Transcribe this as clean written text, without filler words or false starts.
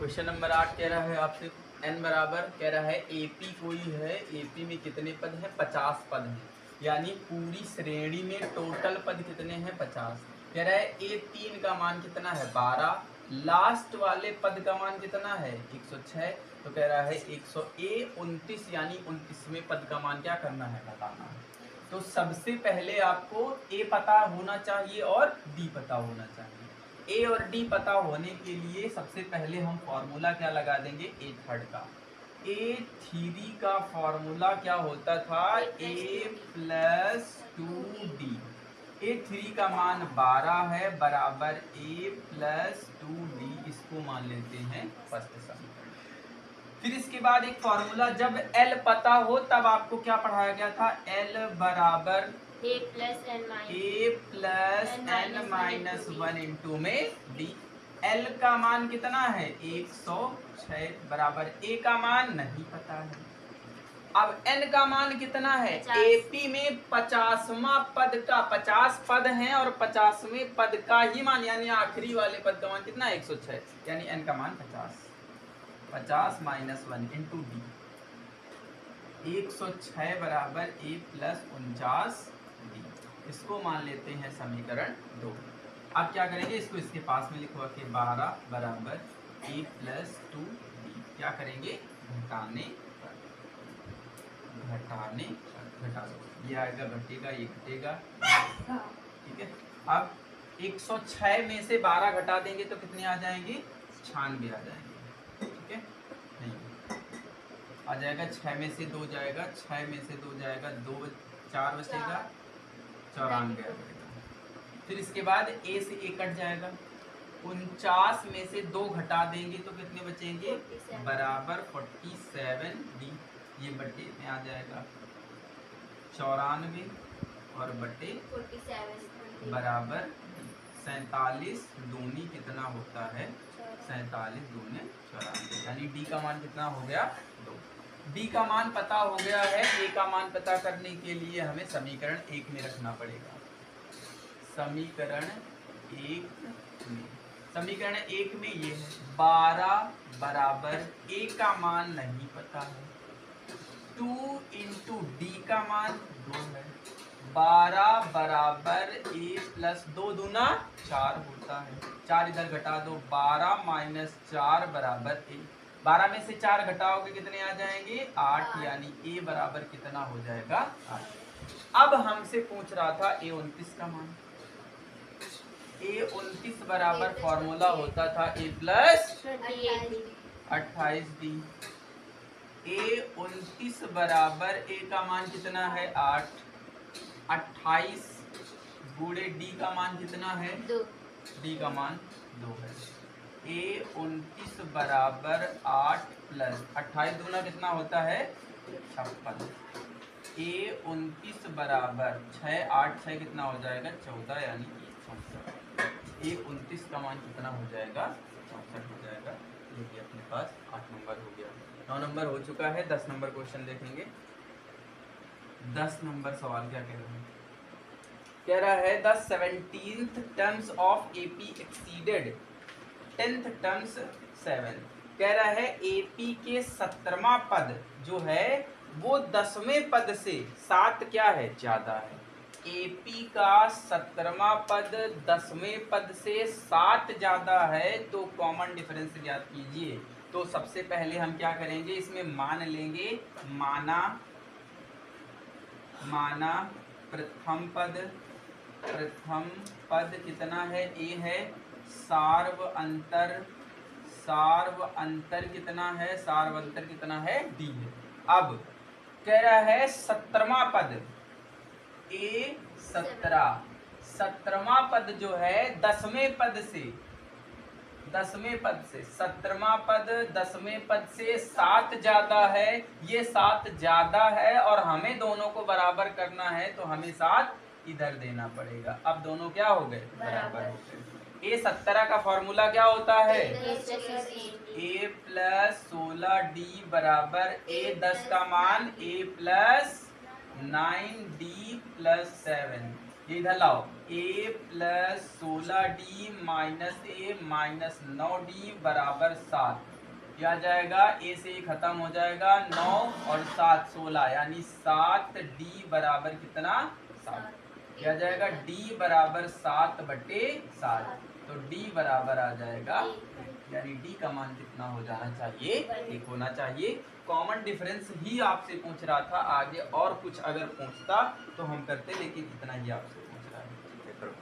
Question number 8 कह रहा है आपसे n बराबर कह रहा है एपी कोई है, एपी में कितने पद हैं? 50 पद हैं, यानी पूरी श्रेणी में टोटल पद कितने हैं? 50। कह रहा है ए3 का मान कितना है? 12। लास्ट वाले पद का मान कितना है? 106। तो कह रहा है 129 यानी 29वें पद का मान क्या करना है? बताना है। तो सबसे पहले आपको ए पता होना चाहिए और डी पता होना चाहिए। ए और डी पता होने के लिए सबसे पहले हम फॉर्मूला क्या लगा देंगे? ए थर्ड का। ए थ्री का फॉर्मूला क्या होता था? ए प्लस 2d। ए थ्री का मान 12 है बराबर ए प्लस 2d, इसको मान लेते हैं फर्स्ट समीकरण। फिर इसके बाद एक फॉर्मूला, जब L पता हो तब आपको क्या पढ़ाया गया था? L बराबर a plus n minus 1 into में d। L का मान कितना है? 106 बराबर a का मान नहीं पता है। अब n का मान कितना है? 50। AP में 50वां पद का 50 पद हैं और 50वें पद का ही मान यानी आखिरी वाले पद का मान कितना है? 106, यानी n का मान 50 माइनस 1 इंटू डी। 106 बराबर ए प्लस 49 डी, इसको मान लेते हैं समीकरण 2। अब क्या करेंगे? इसको इसके पास में लिखवा के 12 बराबर ए प्लस 2 डी क्या करेंगे? घटाने घटा दो, ये आएगा घटेगा, ये घटेगा, ठीक है। अब 106 में से 12 घटा देंगे तो कितने आ जाएंगे? 96 आ जाएंगे, ठीक है। नहीं आ जाएगा, 6 में से 2 जाएगा, 6 में से 2 जाएगा, 2 4 बचेगा, 94 आ जाएगा। फिर इसके बाद ए से ए कट जाएगा, 49 में से 2 घटा देंगे तो कितने बचेंगे? बराबर 47 डी, ये बटे में आ जाएगा 94 और बटे 47 बराबर 47 दूनी कितना होता है? 47 दूने 94, यानी डी का मान कितना हो गया? 2। डी का मान पता हो गया है। ए का मान पता करने के लिए हमें समीकरण 1 में रखना पड़ेगा। समीकरण 1 में ये है 12 बराबर ए का मान नहीं पता है, 2 इंटू डी का मान 2 है, 12 बराबर ए प्लस 2 दूना 4 होता है, 4 इधर घटा दो, 12 माइनस 4 बराबर ए। 12 में से 4 घटाओगे कितने आ जाएंगे? 8, यानी ए बराबर कितना हो जाएगा? 8। अब हमसे पूछ रहा था ए 29 का मान। ए 29 बराबर फॉर्मूला होता था ए प्लस 28 डी। ए 29 बराबर ए का मान कितना है? 8। 28 गुणे डी का मान कितना है? 2। डी का मान 2 है। ए 29 बराबर 8 प्लस 28 दूना कितना होता है? 56। ए 29 बराबर 6, 8 6 कितना हो जाएगा? 14, यानी 64। ए 29 का मान कितना हो जाएगा? 64 हो जाएगा। ये भी अपने पास 8 नंबर हो गया। 9 नंबर हो चुका है। 10 नंबर क्वेश्चन देखेंगे। 10 नंबर सवाल क्या कह रहा है? कह रहा है the 17th terms of AP exceeded 10th terms 7। कह रहा है एपी के 17वां पद जो है वो 10वें पद से 7 क्या है? ज्यादा है। एपी का 17वां पद 10वें पद से 7 ज्यादा है, तो कॉमन डिफरेंस ज्ञात कीजिए। तो सबसे पहले हम क्या करेंगे? इसमें मान लेंगे, माना प्रथम पद कितना है? ए है। सार्व अंतर कितना है? सार्व अंतर कितना है? डी है। अब कह रहा है 17वां पद ए 17वां पद जो है 10वें पद से 17वां पद 10वें पद से 7 ज्यादा है। ये 7 ज्यादा है और हमें दोनों को बराबर करना है, तो हमें 7 इधर देना पड़ेगा। अब दोनों क्या हो गए? बराबर हो गए। ए 17 का फॉर्मूला क्या होता है? ए प्लस 16 डी बराबर ए 10 का मान ए प्लस 9 डी प्लस 7। इधर लाओ, a plus 16d minus a minus 9d बराबर 7। क्या आ जाएगा, a से खत्म हो जाएगा 9 और 7 16, यानी 7d बराबर कितना 7। क्या आ जाएगा, d बराबर 7/7, तो d बराबर आ जाएगा, यानी d का मान कितना हो जाना चाहिए, 1 होना चाहिए। कॉमन डिफरेंस ही आपसे पूछ रहा था, आगे और कुछ अगर पूछता तो हम करते, लेकिन इतना ही आपसे पूछ रहा है। ठीक है, करो।